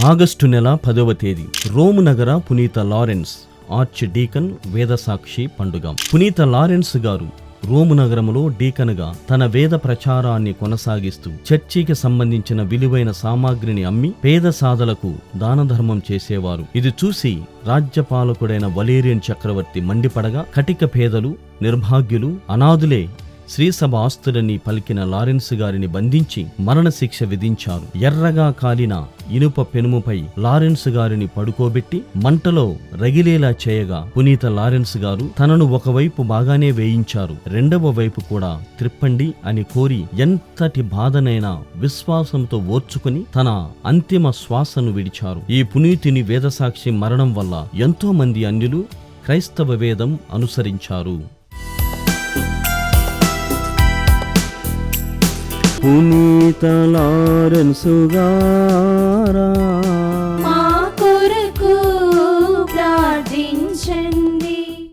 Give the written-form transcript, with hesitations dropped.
August నెల 10వ తేదీ రోము నగర పునీత లారెన్స్ ఆర్చ్ డీకన్ వేదసాక్షి పండుగ. పునీత లారెన్స్ గారు రోము నగరములో డీకన్గా తన వేద ప్రచారాన్ని కొనసాగిస్తూ చర్చికి సంబంధించిన విలువైన సామాగ్రిని అమ్మి పేద సాధలకు దానధర్మం చేసేవారు. ఇది చూసి రాజ్యపాలకుడైన వలేరియన్ చక్రవర్తి మండిపడగా కటిక పేదలు, నిర్భాగ్యులు, అనాథులే శ్రీసభ ఆస్తులని పలికిన లారెన్స్ గారిని బంధించి మరణశిక్ష విధించారు. ఎర్రగా కాలిన ఇనుప పెనుముపై లారెన్స్ గారిని పడుకోబెట్టి మంటలో రగిలేలా చేయగా పునీత లారెన్స్ గారు తనను ఒకవైపు బాగానే వేయించారు, రెండవ వైపు కూడా త్రిప్పండి అని కోరి ఎంతటి బాధనైనా విశ్వాసంతో ఓర్చుకుని తన అంతిమ శ్వాసను విడిచారు. ఈ పునీతుని వేదసాక్షి మరణం వల్ల ఎంతో మంది అన్యులు క్రైస్తవ వేదం అనుసరించారు. పునీత లారెన్సు గారా మా కొరకు ప్రార్థించండి.